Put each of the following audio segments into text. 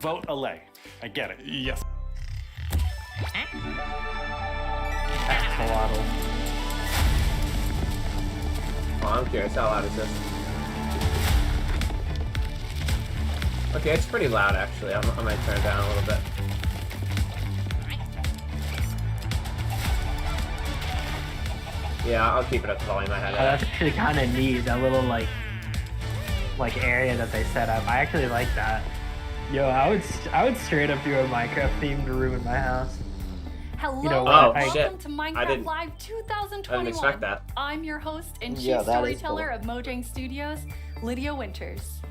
Vote Allay. I get it. Yes. Axolotl. Oh, I'm curious, how loud is this? Okay, it's pretty loud actually. I might turn it down a little bit. Yeah, I'll keep it at the volume I had. That's actually kind of neat. That little like area that they set up. I actually like that. Yo, I would straight up do a Minecraft themed room in my house. Hello, You know what? welcome Oh, shit. to I Minecraft didn't- Live 2021. I didn't expect that. I'm your host and chief Yeah, that is storyteller cool. of Mojang Studios, Lydia Winters.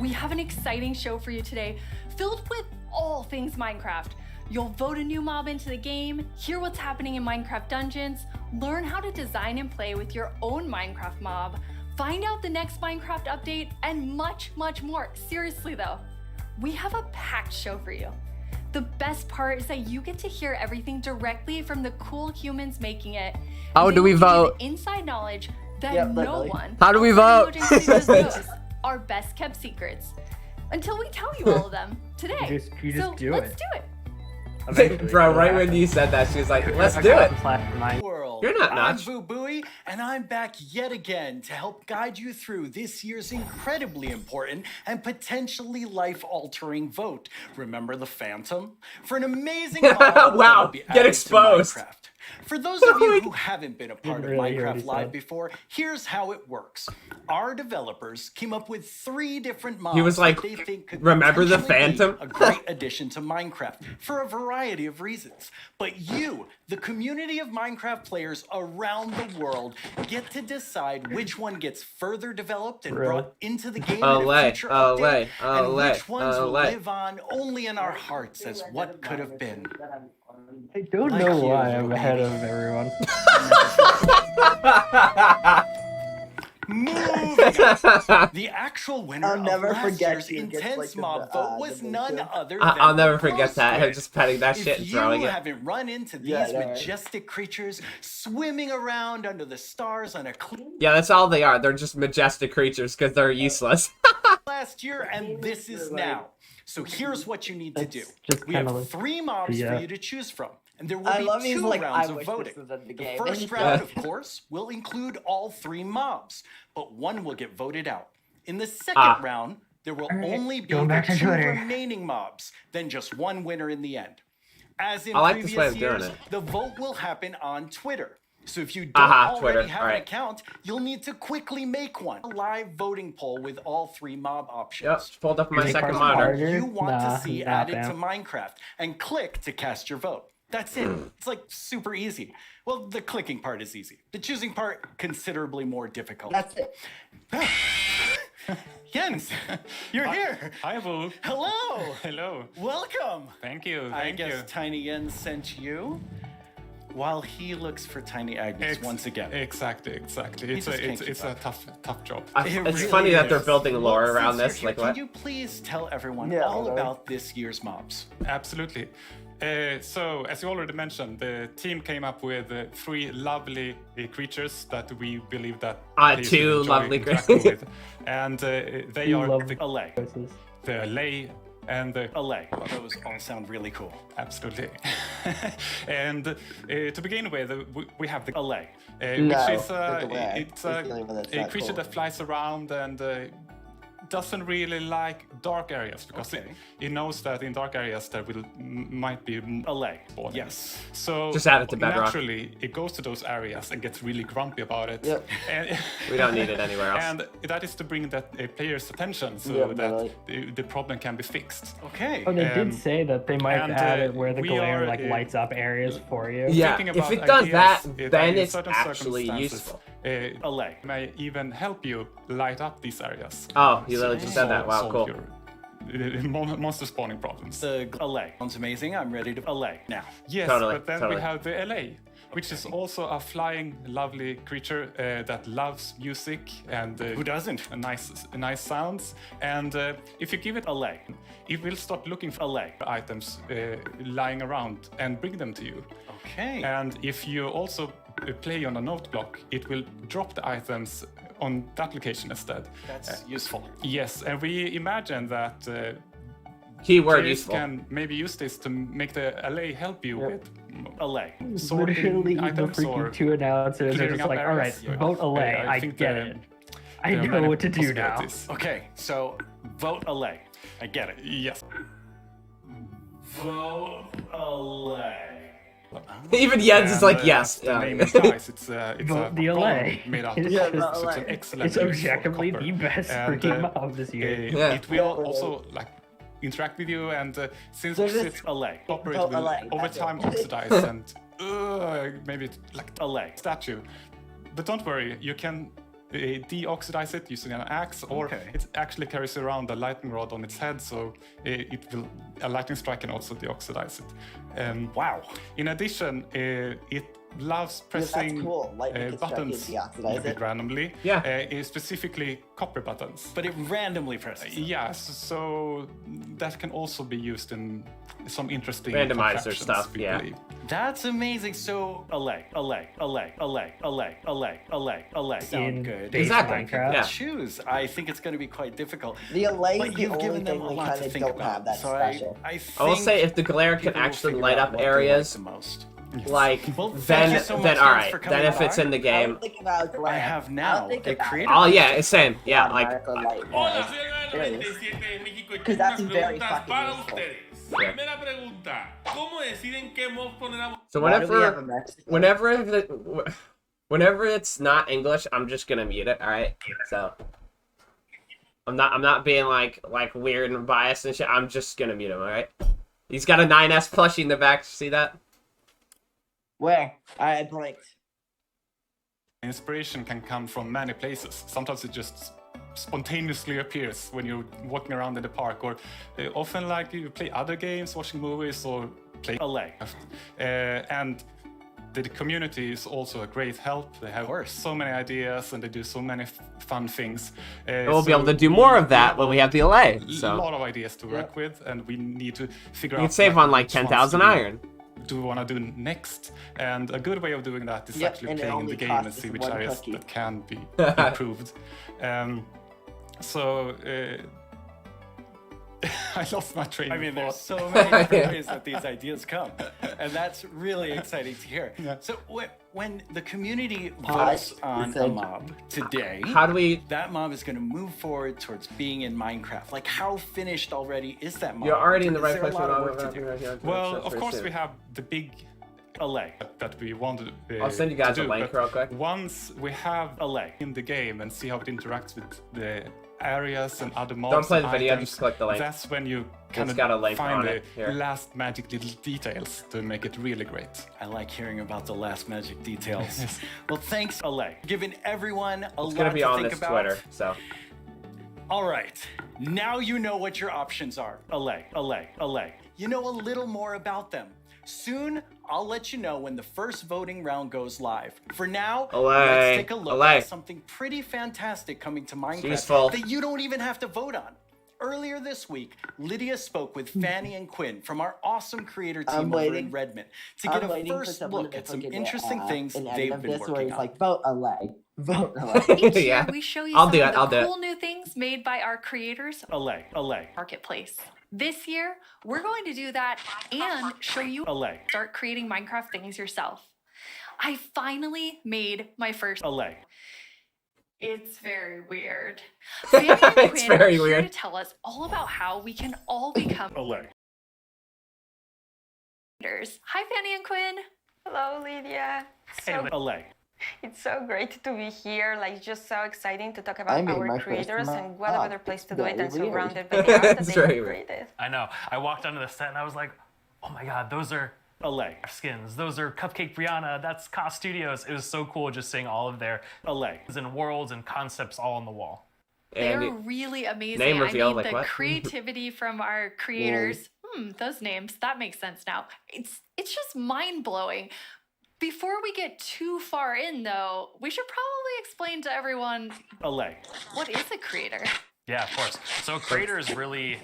We have an exciting show for you today, filled with all things Minecraft. You'll vote a new mob into the game, hear what's happening in Minecraft dungeons, learn how to design and play with your own Minecraft mob, find out the next Minecraft update, and much, much more. Seriously though, we have a packed show for you. The best part is that you get to hear everything directly from the cool humans making it. How They do we will give you vote? the inside knowledge that Yep, no literally. one How do we outside of vote? Mojang Studios knows. Our best kept secrets. Until we tell you all of them today. You just so do let's it. do it. Eventually, Bro, it'll right when happen. you said that, she was like, let's I do got it. the flash of mine. World. You're not I'm Notch. Vu Bui, and I'm back yet again to help guide you through this year's incredibly important and potentially life-altering vote. Remember the Phantom? For an amazing mob that Wow, will be get added to exposed. Minecraft. For those of you who haven't been a part of really hear what he Minecraft Live said. before, here's how it works. Our developers came up with 3 different mobs He was like, that they think could "Remember the potentially be Phantom?" a great addition to Minecraft for a variety of reasons. But you, the community of Minecraft players around the world, get to decide which one gets further developed and Really? brought into the game Allay, in a future Allay, update, and Allay, which ones will Allay. live on only in our hearts as what could have been. I don't Like know you, why little I'm ahead baby. of everyone. Moving on. The actual winner I'll never of last forget year's you gets, intense like, the, mob vote was the none video. other than I'll never the forget that. Squid. Him just petting that shit and throwing If you it. haven't run into these Yeah, I know, right? majestic creatures swimming around under the stars on a clean Yeah, that's all they are. They're just majestic creatures because they're useless. last year, and this is now. So here's what you need to do. just We have kinda like- 3 mobs yeah. for you to choose from. And there will I be love 2 these, like, rounds I of wish voting. this was in the The game. first round, of course, will include all 3 mobs, but one will get voted out. In the second round, there will only be going the back to 2 Twitter. remaining mobs, then just 1 winner in the end. As in I like this previous way of doing years, it. the vote will happen on Twitter. So if you don't Aha, already Twitter, have an alright. account, you'll need to quickly make one. A live voting poll with all 3 mob options. Yep, pulled up my Make second ours monitor. harder. You want Nah, to see nah, added fam. to Minecraft and click to cast your vote. That's it. It's like super easy. Well, the clicking part is easy. The choosing part, considerably more difficult. That's it. Jens, you're here. Hi, Vu. Hello. Hello. Welcome. Thank you. I Thank guess you. Tiny Jens sent you while he looks for Tiny Agnes once again. Exactly. He It's just can't it's keep a tough job. It's really funny that they're is. building lore Well, around since this. you're Like here, what? Can you please tell everyone Yeah, all alright. about this year's mobs? Absolutely. So, as you already mentioned, the team came up with 3 lovely creatures that we believe that players 2 will enjoy lovely interacting creatures. with. And they You are love the, Allay. choices. the Allay and the Allay. Those all sound really cool. Absolutely. And to begin with, we have the Allay. which No, is the way I it's was feeling with it's a not creature cool. that flies around and doesn't really like dark areas because Okay. it knows that in dark areas there might be Allay. spawning. Yes. So Just add it to Bedrock. naturally, it goes to those areas and gets really grumpy about it. Yep. And, We don't need it anywhere else. and that is to bring that player's attention so Yeah, that right. the problem can be fixed. Okay. Oh, they Um, did say that they might and, add it where the we glare are, like lights up areas for you. Yeah, Thinking if about it does that, ideas, then in it's certain actually circumstances, useful. Allay. May even help you light up these areas. Oh, you literally just said that. Wow, Solve cool. your monster spawning problems. The Allay. Sounds amazing. I'm ready to Allay now. Yes, Totally, but then totally. we have the LA, which is also a flying, lovely creature that loves music and Who doesn't? nice sounds. And if you give it Allay. it will start looking for Allay. items lying around and bring them to you. Okay. And if you also play on a note block, it will drop the items on that location instead. That's useful. Yes, and we imagine that Keyword players useful. can maybe use this to make the Allay help you with Allay. Literally, the items or freaking two announcers are clearing just up like, all right, areas. vote Allay. I think get the- it. I there are know many what to do now. possibilities. Okay, so vote Allay. I get it. Yes. Vote Allay. Even Jens is And, like, yes. The Yeah. name implies it's a Vote the bomb Allay. made out of Yeah, copper, vote so it's an Allay. excellent It's use for objectively copper. the best And, freaking mob this year. Yeah. It will also like interact with you, and since So just it's Allay. copper, it vote will Allay, over that's it. time oxidize and maybe it's like Allay. statue. But don't worry, you can deoxidize it using an axe, or Okay. it actually carries around a lightning rod on its head, so a lightning strike can also deoxidize it. Wow. In addition, it loves pressing that's cool. Lightning can strike buttons it, deoxidize a bit it. randomly. Yeah. Specifically copper buttons. But it randomly presses. Yes, so that can also be used in some interesting Randomizer contraptions, stuff, we yeah. believe. That's amazing. So Allay. Sound In good. base Exactly. Minecraft. Yeah. Choose. I think it's going to be quite difficult. The Allay But is the you've only given them thing a we lot kind to of think don't about. have that's so special. I will think say if the glare can people will actually figure light out up what they like areas, the most. like Well, thank then you so much, then Jens, all right. for Then coming if it's by. in the I game, don't think about glare. I have I now don't think a about creator. oh yeah, it's same. Yeah, like Miracle Light Hola, Glare. soy el There it is. 97 de México y 'Cause tengo that's unas very preguntas fucking para useful. ustedes. Yeah. Primera pregunta, ¿cómo deciden qué mob poner so Why do we have a whenever Mexican? whenever it's not English, I'm just gonna mute it. All right. So I'm not being like weird and biased and shit. I'm just gonna mute him. All right. He's got a 9S plushie in the back. See that? Where? I blinked. Inspiration can come from many places. Sometimes it just spontaneously appears when you're walking around in the park, or often like you play other games, watching movies, or play Allay. and the community is also a great help. They have so many ideas and they do so many fun things. We'll be able to do more of that when we have the Allay. A So lot of ideas to work with, and we need to figure you out. can save on like which ones 10,000 do we- iron. Do we want to do next? And a good way of doing that is Yep, actually and it playing only the game and costs see which one areas cookie. that can be improved. So I lost my train. I mean, of there's thought. so many different ways that these ideas come, and that's really exciting to hear. So when the community votes on a mob today, How do we? that mob is going to move forward towards being in Minecraft. Like, how finished already is that mob? You're already in the Is right there a place. lot of work to do? Well, of course we have the big Allay. that we wanted. I'll send you guys to a do, link but real quick. Once we have Allay. in the game and see how it interacts with the areas and other mobs. Don't play and the video, items, just click the link. That's when you kind got a link find on the it here. last magic little details to make it really great. I like hearing about the last magic details. Well, thanks, Allay. Giving everyone a It's lot gonna be to on think this about. Twitter. So All right, now you know what your options are. Allay. You know a little more about them. Soon, I'll let you know when the first voting round goes live. For now, Allay, let's take a look Allay. at something pretty fantastic coming to Minecraft useful. that you don't even have to vote on. Earlier this week, Lydia spoke with Fanny and Quinn from our awesome creator team I'm over waiting. in Redmond to get I'm a waiting for first someone look to at some fucking, interesting things an edit they've of been this where working it's on. like vote Allay. Vote Allay. Each year, Yeah. we show you I'll some do of it, the I'll do it. cool new things made by our creators Allay. marketplace. This year, we're going to do that and show you Allay. start creating Minecraft things yourself. I finally made my first. Allay. It's very weird. Fanny and Quinn It's very are here weird. to tell us all about how we can all become Allay. creators. Hi, Fanny and Quinn. Hello, Lydia. So Allay. it's so great to be here. Like, just so exciting to talk I about made our my first creators, mob. and what a better place to do it than Very weird. surrounded by the art that It's they very have weird. created. I know. I walked onto the set and I was like, oh my god, those are Allay. skins. Those are Cupcake Brianna. That's Cost Studios. It was so cool just seeing all of their Allay. and worlds and concepts all on the wall. They're and really amazing. name reveal, I mean, like the what? creativity from our creators. Those names, that makes sense now. It's just mind-blowing. Before we get too far in, though, we should probably explain to everyone Allay. what is a creator. Yeah, of course. So a creator is really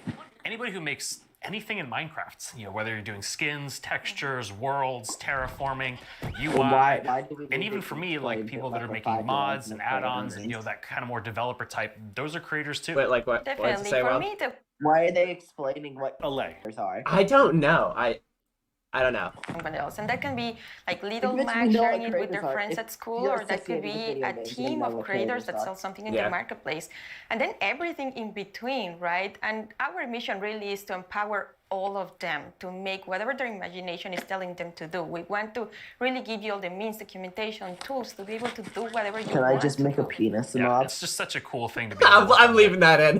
anybody who makes anything in Minecraft. You know, whether you're doing skins, textures, worlds, terraforming, UI, why do we and need even to for me, like explain people this that are like making 5 mods minutes and before add-ons it and, you know, that kind of more developer type, those are creators too. wait, like what? What did Definitely. you say, For Rob? me, Why are they explaining what Allay. colors are? I don't know. I don't know. Someone else, and that can be like little Which we Mac know sharing what it with creators their are. friends If at school, you're or that could associated with be video a games, you team know of what creators creators that are. sell something in Yeah. the marketplace, and then everything in between, right? And our mission really is to empower all of them to make whatever their imagination is telling them to do. We want to really give you all the means, documentation, tools to be able to do whatever you Can want. I just make a penis Yeah, mob? it's just such a cool thing to be. I'm leaving that in.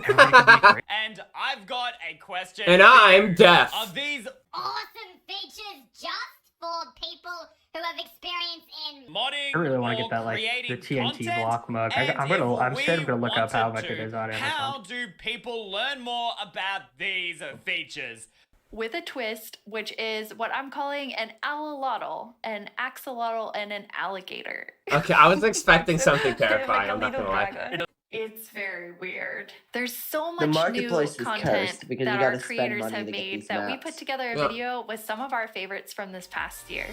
And I've got a question. And I'm deaf. Are these Awesome features just for people who have experience in modding I really want to or get that like the creating TNT content? block mug. And I'm if straight we gonna look up how wanted much it to, is on How Amazon. do people learn more about these features? With a twist, which is what I'm calling an allolotl, an axolotl, and an alligator. Okay, I was expecting something They're terrifying. like a I'm not little gonna lie. dragon. It's very weird. There's so The much new marketplace is content cursed because that you our gotta spend creators money have to get made these that we maps. put together a Yeah. video with some of our favorites from this past year.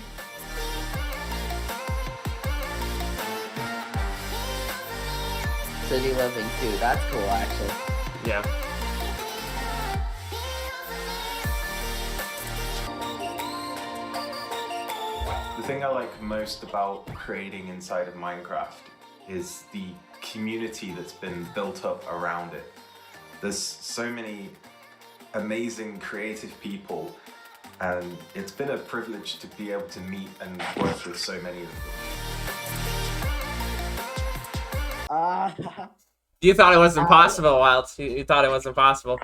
City living too. That's cool, actually. Yeah. The thing I like most about creating inside of Minecraft is the community that's been built up around it. There's so many amazing creative people, and it's been a privilege to be able to meet and work with so many of them. You thought it was impossible, Wild. You thought it was impossible.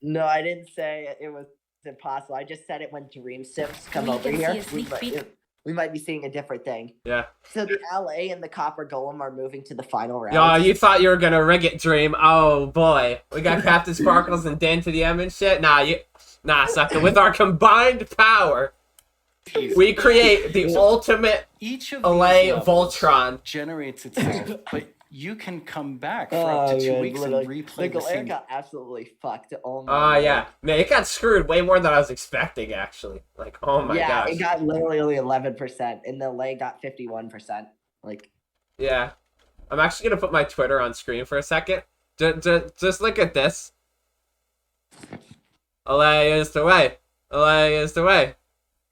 No, I didn't say it was impossible. I just said it when Dream Sims come We over can see here. a sneak We might be seeing a different thing. Yeah. So the LA and the Copper Golem are moving to the final round. Yo, you thought you were gonna rig it, Dream. Oh boy. We got Captain Sparkles and Dan to the M and shit. Nah, sucker. With our combined power, we create the ultimate Each of Allay these levels Voltron. generates itself, but you can come back for Oh, up to 2 man, weeks and literally. replay The the glare same. got absolutely fucked. Oh my Oh god. yeah. Man, it got screwed way more than I was expecting, actually. Like, oh my yeah, gosh. it got literally only 11%, and the LA got 51%. Like, Yeah. I'm actually gonna put my Twitter on screen for a second. Just look at this. Allay is the way. Allay is the way.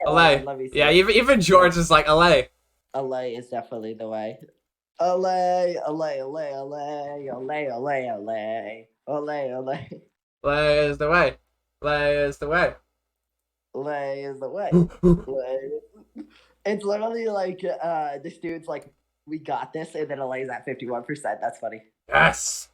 Allay. let me see. Yeah, even George is like Allay. LA is definitely the way. LA, LA, LA, LA, LA, LA, LA, LA, LA. Allay is the way. Allay is the way. LA is the way. It's literally like this dude's like, we got this, and then LA's at 51%. That's funny. Yes.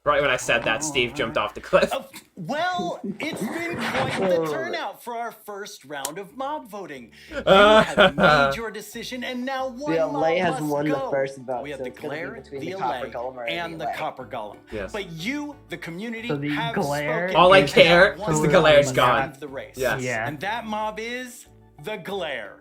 Right when I said that, Steve jumped off the cliff. Well, it's been quite the turnout for our first round of mob voting. You have made your decision, and now one The mob LA has must won the go. first vote, We have so the it's gonna be glare, between the the Copper Allay, Golem and the Allay. Copper Golem. Yes. But you, the community, So the have glare spoken. All I is care One is the mob glare's must gone. leave the race. Yes. Yeah. And that mob is the glare.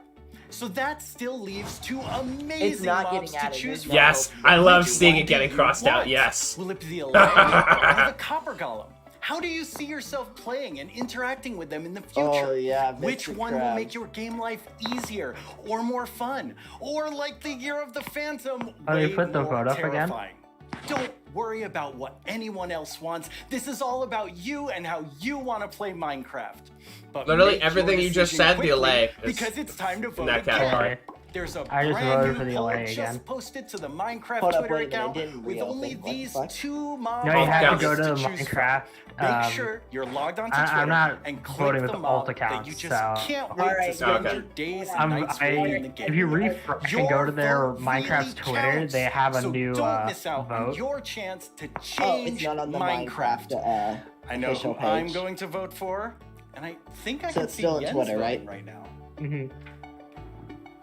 So that still leaves two amazing not mobs getting to added, choose it's from. Yes, I love Which seeing one it getting do you crossed out, want? yes. Will it be the Allay or the Copper Golem? How do you see yourself playing and interacting with them in the future? Oh, yeah, Which Mr. one will Krabs. make your game life easier or more fun? Or like the Year of the Phantom, Oh, you way put the more vote up again? terrifying? Don't worry about what anyone else wants. This is all about you and how you want to play Minecraft. But Literally make your everything you just decision said, the quickly, Allay is because it's time to vote that again. category. There's a I just brand voted new for the poll Allay just again. posted to the Minecraft Hold up, Twitter wait a minute, account it didn't with reopen. only What the these fuck? two mob No, you have to accounts go to choose from. Minecraft. Make sure you're logged onto Twitter I'm not and click voting with the alt mob that accounts, you just so- can't wait Alright, to spend okay. your days and nights playing the game. If you refresh and go to their Minecraft's Twitter, they have a so new don't miss out on vote. your chance to Oh, it's change not on the Minecraft. Minecraft I know who official I'm page. going to vote for, and I think I So can it's see still on Jens Twitter, voting right? now. Mhm.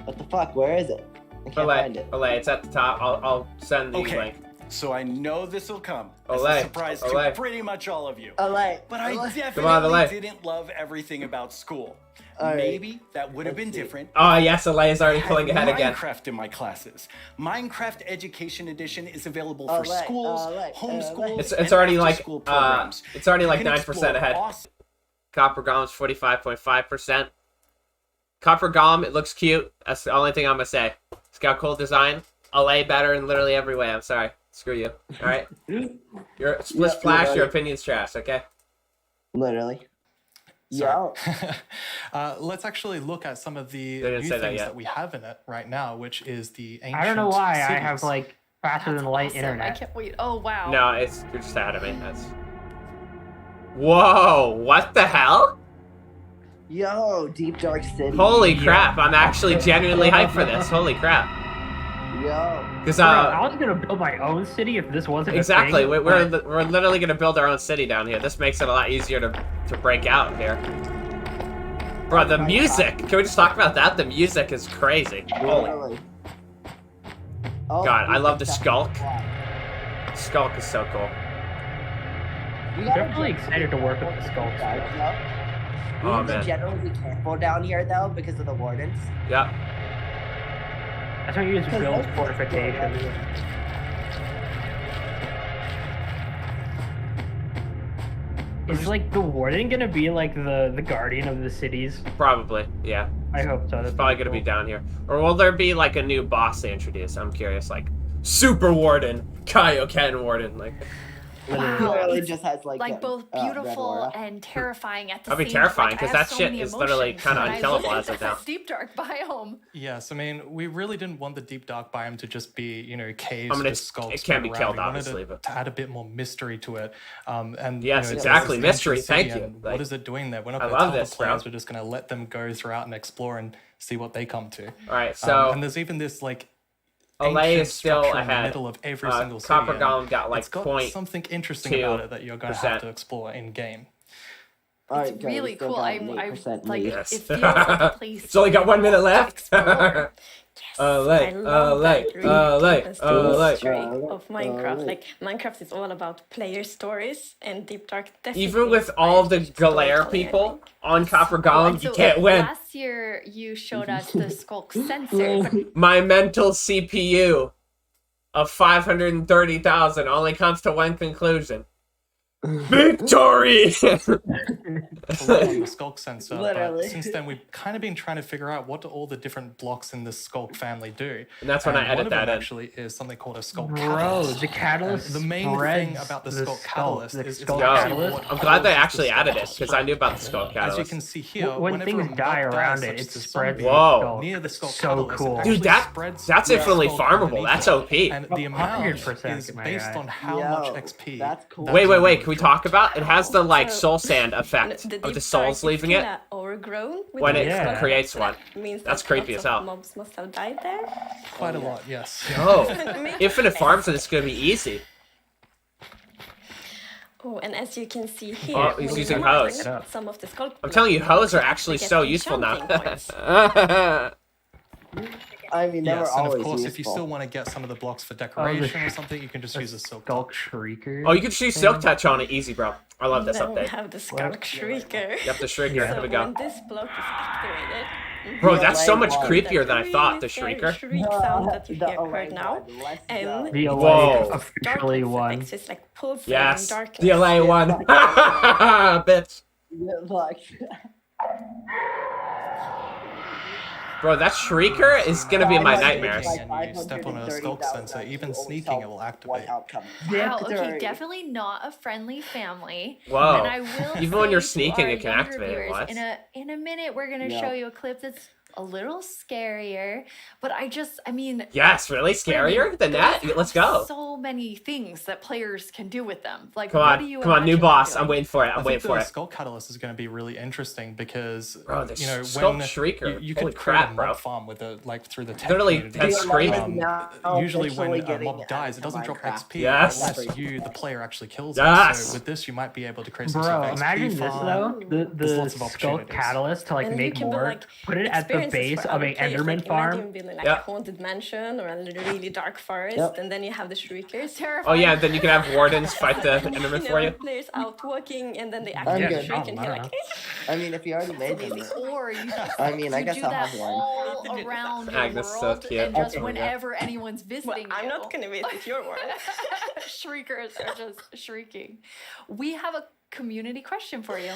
What the fuck? Where is it? I can't Allay, find it. Allay, it's at the top. I'll send the Okay, link. so I know this will come as Allay, a surprise Allay. to pretty much all of you. LA. But I LA. definitely Allay. didn't love everything about school. All right. Maybe that would have Let's been see. different. Oh yes, Allay is already I had pulling ahead again. Minecraft in my classes. Minecraft Education Edition is available for Allay, schools, Allay, homeschools, It's and already like after-school programs. it's already You like can 9% explore ahead. awesome- Copper Golem's 45.5%. Copper Golem, it looks cute. That's the only thing I'm gonna say. It's got cool design. Allay better in literally every way. I'm sorry. Screw you. All right. Your split Yeah, splash. you're Your right. opinion's trash. Okay. Literally. So, Yeah. let's actually look at some of the They didn't new say that things yet. that we have in it right now, which is the ancient I don't know why I have cities. like faster than light Awesome. I internet. can't wait. Oh wow. No, you're just ahead of me. That's. Whoa! What the hell? Yo, Deep Dark City. Holy crap! I'm actually genuinely hyped for this. Holy crap! Yo. Because Bro, I was gonna build my own city if this wasn't exactly, a thing. we're literally gonna build our own city down here. This makes it a lot easier to break out here. Bro, the music! Can we just talk about that? The music is crazy. Holy Literally. Oh, God, I love the Deep SCULK. Dark SCULK is so cool. We I'm gotta definitely get- excited to work with the SCULK. guys, yo. We Oh need to man. generally be careful down here though because of the wardens. Yeah. That's why you use Because build those- fortifications. Is like the warden gonna be like the guardian of the cities? Probably. Yeah. I hope so. It's probably gonna be down here. Or will there be like a new boss they introduce? I'm curious. Like Super Warden, Kaioken Warden. Like. Wow. Literally It's just has like both red beautiful aura. and terrifying at the That'd same be terrifying, like, 'cause I have that so shit many is literally emotions kinda when I unkillable look as of at now. this deep dark biome. Yes, I mean, we really didn't want the deep dark biome to just be, you know, caves I mean, with it's- skulks. it can be around. killed, We wanted obviously, to, but- to add a bit more mystery to it. And Yes, you know, exactly, there's this mystery, ancient city, thank you. and Like, what is it doing there? We're not I going to love tell this, the bro. players. We're just going to let them go throughout and explore and see what they come to. All right, so and there's even this like. Allay ancient is still structure in the ahead. middle of every single city. Copper and Golem got like it's got 0.2%. something interesting about it that you're going to have to explore in game. Alright, It's guys, really still cool. got I'm an 8% like lead. Yes. it feels like a place. It's only got 1 minute left. Explore. Allay, Allay, Allay, Allay. Streak of Minecraft. Like Minecraft is all about player stories, and Deep Dark definitely. Even with all the Galare people on Copper Golem, you So, can't win. Last year you showed us the SCULK sensor. but My mental CPU of 530,000 only comes to one conclusion. Victory! A lot on the SCULK sensor, but Literally. since then we've kind of been trying to figure out what do all the different blocks in the SCULK family do. And that's when I one edit of them that in. actually is something called a SCULK Bro, catalyst. the catalyst. The main thing spreads about the the SCULK SCULK, catalyst the is SCULK Yo, catalyst. I'm glad they actually added it, because I knew about the SCULK As you catalyst. can see here, When whenever things a mob die dies, around such it, as it the spreads zombie, the Whoa. SCULK. near the SCULK So catalyst, it cool. actually Dude, spreads that's the infinitely SCULK farmable. underneath That's it. OP. And the amount 100%, is my based guy. on how Yo, much XP. that's cool. that Wait, zombie can we drops. talk about? It has the like So, soul sand effect The of the Deep souls Dark leaving is it kinda overgrown with when the it Yeah. SCULK, creates so one. that means That's that creepy lots as hell. of mobs must have died there. Quite a lot, yes. Oh, infinite farms and it's gonna be easy. Oh, and as you can see here, Oh, he's when using you hose. mine some of the SCULK I'm telling you, blocks, hoes are actually they get so useful now. enchanting points. I mean, they were Yes, and always of course, useful. if you still want to get some of the blocks for decoration or something, you can just use a silk. SCULK Shrieker. Oh, you can choose Silk Touch on it, easy, bro. I love this Then we update. have the SCULK Shrieker. Yep, the Shrieker. Yeah. Here So we go. when this block is activated, Bro, The that's so Allay much one. creepier than I thought, the really Shrieker. scary shriek sound that you The hear Allay heard now. one, let's And go. The Whoa. Allay officially darkness won. effects, it's like pulsating Yes, darkness. the LA one. Bitch. Yeah, like, Bro, that Shrieker is gonna be my Like, nightmares. And you step on a SCULK sensor, even sneaking, it will one activate. outcome. Wow, okay, Victory. definitely not a friendly family. Whoa. And I will Even when you're say to sneaking, our it can younger activate it. viewers, What? In a minute, we're gonna Yeah. show you a clip that's a little scarier, but I mean, Yes, really? Scarier than that? those Let's have go. So many things that players can do with them. Like, Come what do on, you come on, new imagine boss. doing? I'm waiting for it. I'm I waiting think for the it. SCULK catalyst is going to be really interesting because Bro, the you know SCULK when Shrieker. you Holy could create crap, a bro. mob farm with a like through the tech Literally, community. that's screaming. Now Usually when officially a getting mob dies, it added to doesn't drop Minecraft. XP Yes. unless you, the player, actually kills Yes. it. So with this, you might be able to create some Bro, sort of XP imagine this farm. though. There's The lots of SCULK opportunities. catalyst to like And you make can build, more. like, Put it at the experiences base for of other an players, Enderman like, farm. Imagine building like Yeah. a haunted mansion or a really dark forest, Yep. and then you have the Shriekers. Oh yeah, then you can have wardens fight the You Enderman know, for you. players out walking, and then they I'm activate good. the shriek, and I you're don't like, I mean, if you already made them. Or you just I mean, I you guess do I'll that have one. all around the Agnes is so world, cute. and just Okay, whenever anyone's well, visiting I'm you, not gonna visit your world. shriekers are just shrieking. We have a community question for you.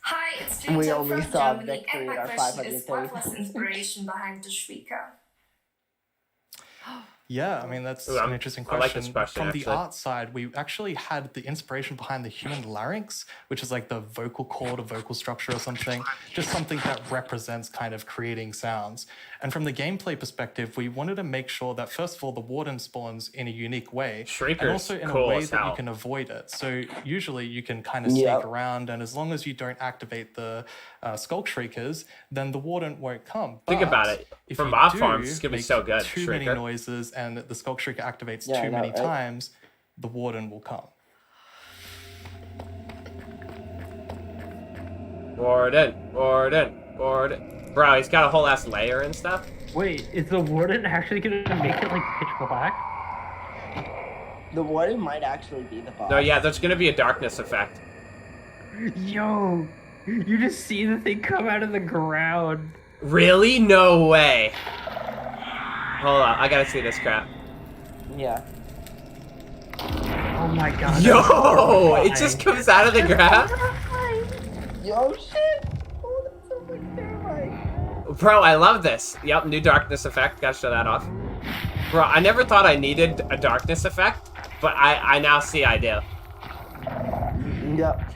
Hi, it's We Jutta only from saw Germany, victory and in my our question is, what 530. was the inspiration behind the Shrieker? Yeah, I mean, that's Ooh, an interesting I like question. this question, From actually. the art side, we actually had the inspiration behind the human larynx, which is like the vocal cord or vocal structure or something, just something that represents kind of creating sounds. And from the gameplay perspective, we wanted to make sure that, first of all, the warden spawns in a unique way, Shrieker's and also in cool a way as that you hell. can avoid it. So usually you can kind of sneak around, and as long as you don't activate the SCULK Shriekers, then the warden won't come. Think But about it. if From you mob do farms, it's gonna be make so good, too many Shrieker. noises and the SCULK Shrieker activates Yeah, I too know, many right? times, the warden will come. Warden. Bro, he's got a whole ass layer and stuff. Wait, is the warden actually gonna make it like pitch black? The warden might actually be the boss. No, yeah, there's gonna be a darkness effect. Yo, you just see the thing come out of the ground. Really? No way. Hold on, I gotta see this crap. Yeah. Oh my god. Yo, it just comes out of the ground. Yo, shit. Oh, that's so fucking terrifying. Bro, I love this. Yep, new darkness effect. Gotta show that off. Bro, I never thought I needed a darkness effect, but I now see I do. Yep.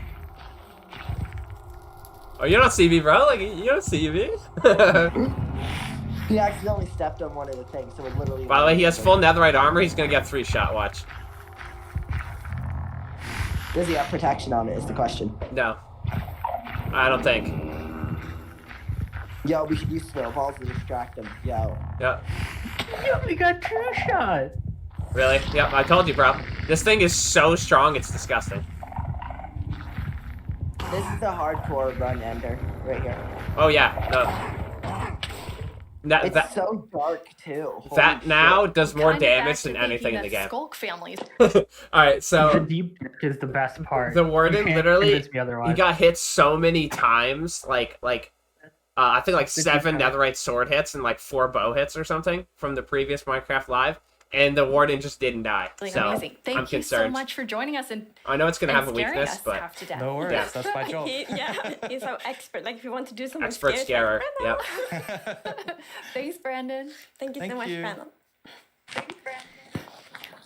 Oh, you don't see me, bro? Like, you don't see me? He accidentally stepped on one of the things, so it literally... By the way, he has full netherite armor. He's gonna get 3-shot, watch. Does he have protection on it, is the question. No. I don't think. Yo, we should use snowballs to distract him. Yo. Yep. Yo, we got 2-shot. Really? Yep, I told you, bro. This thing is so strong, it's disgusting. This is a hardcore run ender, right here. Oh, yeah. No. It's so dark, too. That Holy now shit. does more Kinda back damage to than anything in the thinking game. that SCULK families. Alright, so... The deep depth is the best part. The You warden can't literally, convince me otherwise. he got hit so many times, I think like 7 netherite sword hits and like 4 bow hits or something from the previous Minecraft Live, and the warden just didn't die. Like, So amazing. Thank I'm you concerned. so much for joining us and I know it's gonna have a scaring weakness, us but half to death. No worries, Yeah. that's my job. He's our expert. Like if you want to do something expert scary, scarer. Yep. Thanks, Brandon. Thank you Thank so much, you. Brandon.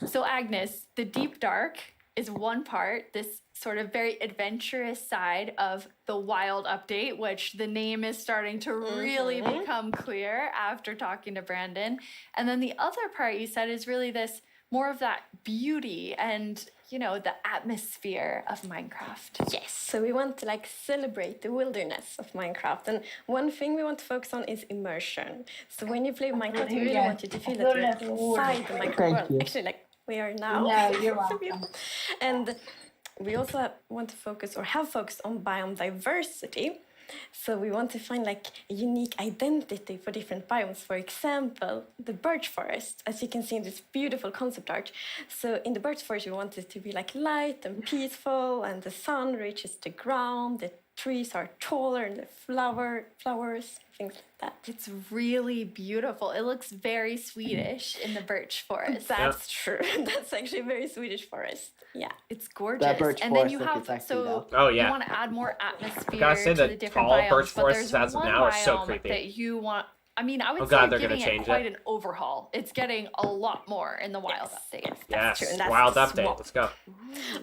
So Agnes, the deep dark is one part, this sort of very adventurous side of the wild update, which the name is starting to really become clear after talking to Brandon. And then the other part you said is really this more of that beauty and, you know, the atmosphere of Minecraft. Yes, so we want to like celebrate the wilderness of Minecraft, and one thing we want to focus on is immersion. So when you play Minecraft, we really want you to feel that you're inside the Minecraft Thank world. you. Actually, like we are now. No, you're welcome. And we also want to focus or have focused on biome diversity. So we want to find like a unique identity for different biomes. For example, the birch forest, as you can see in this beautiful concept art. So in the birch forest, we want it to be like light and peaceful, and the sun reaches the ground. The trees are taller, and the flowers, things like that. It's really beautiful. It looks very Swedish in the birch forest. That's true. That's actually a very Swedish forest. Yeah. It's gorgeous. That birch and then forest you look have is actually so Oh, yeah. you want to add more atmosphere Gotta say to the the different tall biomes, birch but forests there's as of one now are so biome creepy. that you want. I mean, I would Oh, say God, you're they're gonna giving change it quite it. an overhaul. It's getting a lot more in the wild update. Yes, true, and that's wild the update. swamp. Let's go.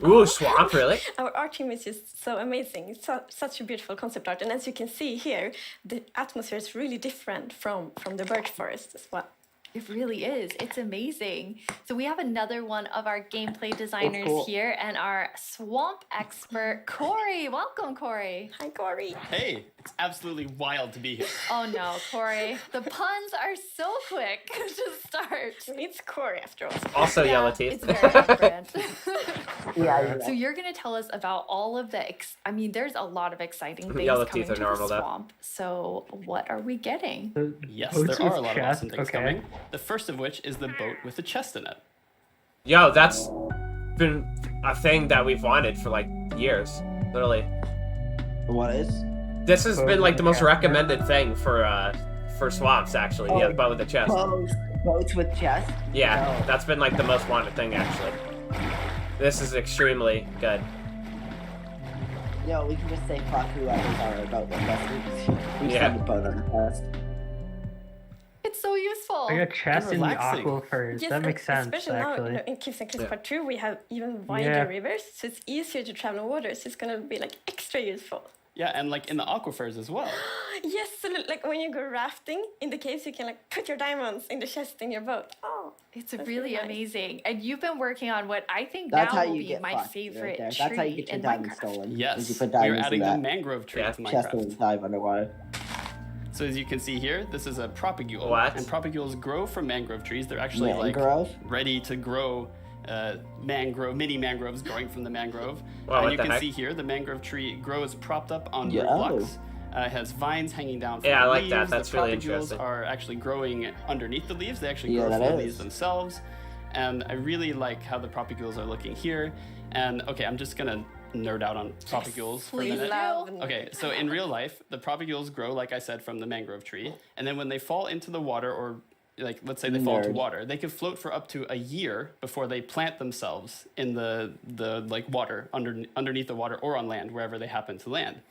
Ooh, swamp, really? Our art team is just so amazing. It's such a beautiful concept art. And as you can see here, the atmosphere is really different from the birch forest as well. It really is. It's amazing. So we have another one of our gameplay designers cool. here and our swamp expert, Corey. Welcome, Corey. Hi, Corey. Hey, it's absolutely wild to be here. Oh no, Corey. The puns are so quick to start. It's Corey after all. Also Yeah, yellow teeth. It's very on-brand. Yeah, So you're going to tell us about all of the, I mean, there's a lot of exciting things Yellow coming teeth are to normal, the though. swamp. So what are we getting? Yes, Boats there are a with lot of awesome chests, things okay. coming. The first of which is the boat with the chest in it. Yo, that's been a thing that we've wanted for like years, literally. What is? This has Boat been with like a the most chest. recommended thing for swamps, actually. Yeah, the boat with the chest. Boats with chest? Yeah, Oh. that's been like the most wanted thing, actually. This is extremely good. Yo, we can just say fuck whoever's on our boat with us. We just Yeah. send a boat on the chest. It's so useful. Like a chest in the relaxing. aquifers. Yes, That makes sense, especially now, actually. in Caves and Cliffs Yeah. Part 2, we have even wider Yeah. rivers, so it's easier to travel on water, so it's gonna be like extra useful. Yeah, and like in the aquifers as well. Yes, so like when you go rafting in the caves, you can like put your diamonds in the chest in your boat. Oh, It's that's really nice. amazing. And you've been working on what I think That's now how will you be get my fucked favorite right there. tree That's how you get your in diamonds Minecraft. stolen. Yes, Is you put we're diamonds adding in the that. mangrove tree Yeah. to Chest Minecraft. and dive underwater. So as you can see here, this is a propagule. What? And propagules grow from mangrove trees. They're actually Mangrove? like ready to grow mini mangroves growing from the mangrove. Wow, and what you the can heck? see here, the mangrove tree grows propped up on Yo. root blocks. It has vines hanging down from Yeah, the I like leaves. that. That's the really propagules interesting. are actually growing underneath the leaves. They actually Yeah, grow that from the is. leaves themselves. And I really like how the propagules are looking here. And okay, I'm just gonna nerd out on propagules for a Please minute. do. Okay, so in real life, the propagules grow, like I said, from the mangrove tree, and then when they fall into the water, or like let's say they fall into Nerd. water, they can float for up to a year before they plant themselves in the like water underneath the water or on land, wherever they happen to land.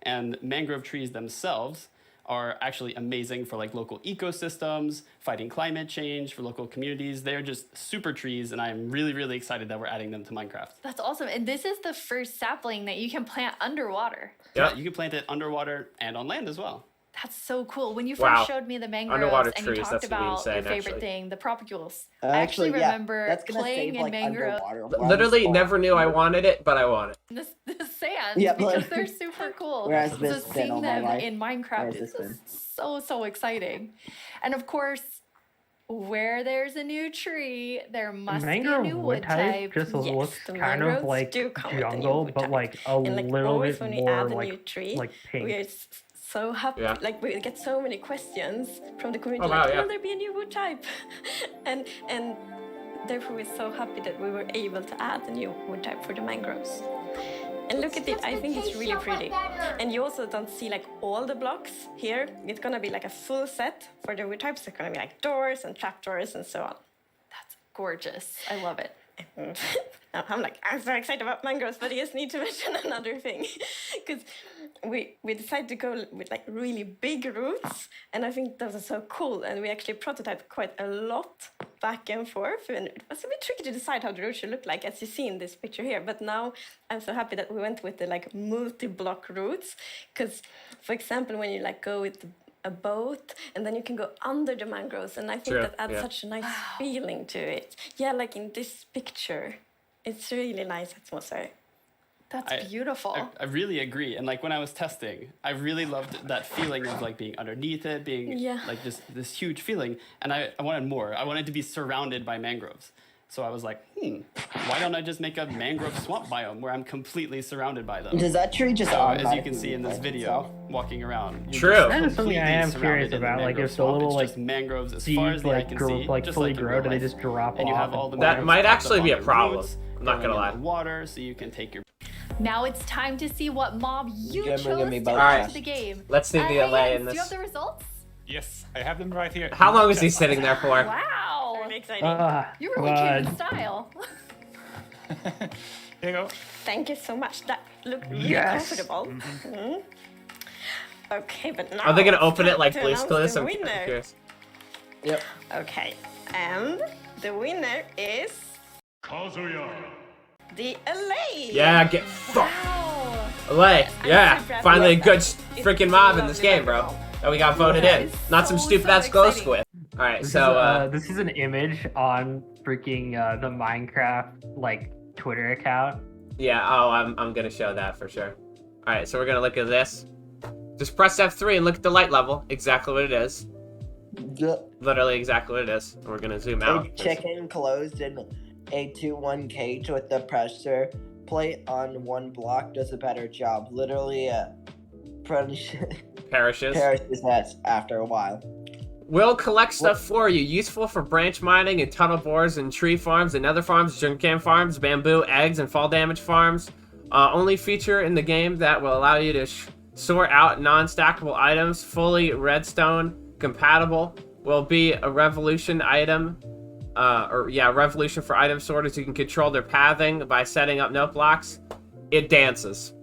And mangrove trees themselves are actually amazing for like local ecosystems, fighting climate change, for local communities. They're just super trees, and I'm really, really excited that we're adding them to Minecraft. That's awesome. And this is the first sapling that you can plant underwater. Yeah, you can plant it underwater and on land as well. That's so cool. When you first Wow. showed me the mangroves Underwater and you trees, talked that's gonna be about your insane, favorite actually. thing, the propagules. I actually yeah, remember that's gonna playing save, in like, mangrove underwater ones Literally for- never knew I wanted it, but I want it. the sand Yeah, because but- they're super cool. Where has So this been seeing all my them life? in Where Minecraft has is this been? just so exciting. And of course, where there's a new tree, there must Mangrove be a new wood type type. just Yes, looks the kind of mangroves like do come with a new jungle, wood but type. like a And like little always bit when we more add a like new tree, like pink. we are so happy. Yeah. Like we get so many questions from the community. Oh, wow, like, yeah. will there be a new wood type? and therefore we're so happy that we were able to add the new wood type for the mangroves. And look at it, I think it's really pretty. And you also don't see like all the blocks here. It's gonna be like a full set for the wood types. It's gonna be like doors and trapdoors and so on. That's gorgeous. I love it. I'm so excited about mangroves, but I just need to mention another thing. Because we decided to go with like really big roots, and I think those are so cool. And we actually prototyped quite a lot back and forth, and it was a bit tricky to decide how the root should look like, as you see in this picture here. But now I'm so happy that we went with the like multi-block roots, because for example, when you like go with a boat and then you can go under the mangroves, and I think True, that adds yeah. such a nice feeling to it. Yeah, like in this picture, it's really nice atmosphere. That's beautiful. I really agree. And like when I was testing, I really loved that feeling of like being underneath it, being Yeah. like this huge feeling. And I wanted more. I wanted to be surrounded by mangroves. So I was like, why don't I just make a mangrove swamp biome where I'm completely surrounded by them? Does that tree just So as you automatically can see in this replace video, itself? walking around, True. just That is something I completely am surrounded curious in the about. Like mangrove if the swamp. little It's like just mangroves as far as seeds the eye like can grow, see, like just fully like in grow, real do they life. just drop And you off? have all the and That mangroves might propped up actually on be a their problem. roots, I'm not going gonna lie. in the water, so you can take your Now it's time to see what mob you Give me chose me to both. add Alright. to the game. Let's see the Hey, Allay Jens, in do you have this. the results? Yes, I have them right here. How long is he sitting there for? Wow. Really exciting. You really came in style. Here you go. Thank you so much. That looked really Yes. comfortable. Mhm. Okay, but now Are they gonna it's open it time like to Blue's announce Clues? the I'm winner. curious. Yep. Okay, and the winner is Kazuya. the Allay. Yeah, get fucked. Wow. Allay. Yeah, super happy finally a with good that. freaking It's mob in lovely this game, bro. background. That we got voted That in. is Not some so, stupid so ass ghost exciting. squid. Alright, This so this is an image on freaking the Minecraft like Twitter account. yeah, oh I'm gonna show that for sure. Alright, so we're gonna look at this. Just press F3 and look at the light level. Exactly what it is. Yep. Literally exactly what it is. And we're gonna zoom out. A chicken closed in a 2-1 cage with the pressure plate on one block does a better job. Literally, Perishes. perishes after a while. Will collect stuff for you. Useful for branch mining and tunnel bores and tree farms and other farms, sugarcane farms, bamboo, eggs, and fall damage farms. Only feature in the game that will allow you to sort out non-stackable items. Fully redstone compatible. Will be a revolution item. Revolution for item sorters. You can control their pathing by setting up note blocks. It dances.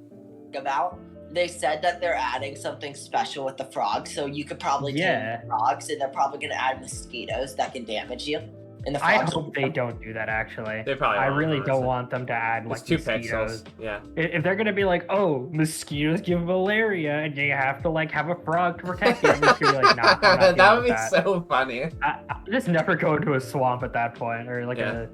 About they said that they're adding something special with the frogs, so you could probably tame frogs, and they're probably gonna add mosquitoes that can damage you. And the I frogs hope they don't do that. Actually, They probably I won't, really honestly. don't want them to add like It's 2 mosquitoes. pixels. Yeah. If they're gonna be like, oh, mosquitoes give malaria, and you have to like have a frog to protect you, I'm just gonna be like, nah, I'm not That dealing would with be that. so funny. I just never go into a swamp at that point, or like Yeah.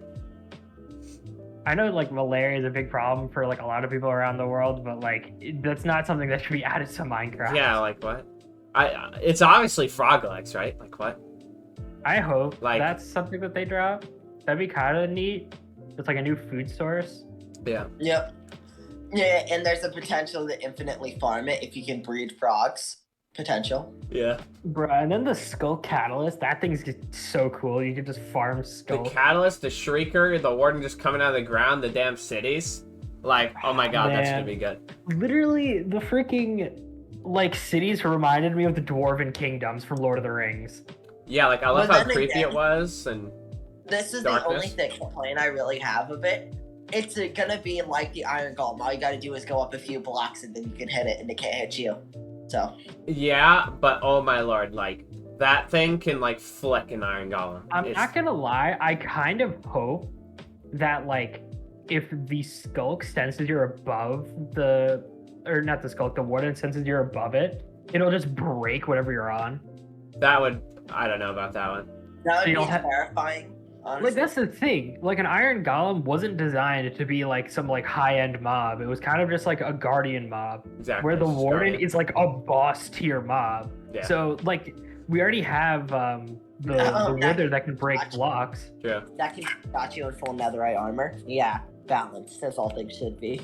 I know like malaria is a big problem for like a lot of people around the world, but like that's not something that should be added to Minecraft. Yeah, like what? It's obviously frog legs, right? Like what? I hope Like- that's something that they drop. That'd be kind of neat. It's like a new food source. Yeah. Yep. Yeah, and there's a potential to infinitely farm it if you can breed frogs. Potential. Yeah. Bruh, and then the SCULK catalyst, that thing's just so cool. You can just farm The SCULK. catalyst, the shrieker, the warden just coming out of the ground, the damn cities. Like, oh my god, that's gonna Man. be good. Literally, the freaking like cities reminded me of the Dwarven kingdoms from Lord of the Rings. Yeah, like I love But how then creepy again- it was, and This is Darkness. the only complaint I really have of it. It's gonna be like the Iron Golem. All you gotta do is go up a few blocks and then you can hit it and it can't hit you. So. yeah, but oh my lord, like that thing can like flick an iron golem. I'm It's- not gonna lie, I kind of hope that like if the SCULK senses you're above the, or not the SCULK, the warden senses you're above it, it'll just break whatever you're on. That would, I don't know about that one. That would So be you'll have- terrifying. Honestly. Like that's the thing. Like an Iron Golem wasn't designed to be like some like high-end mob. It was kind of just like a guardian mob. Exactly. Where the it's just warden guardian. is like a boss tier mob. Yeah. So like we already have the wither that can break blocks. True. That can got you in full netherite armor. Yeah, balanced, as all things should be.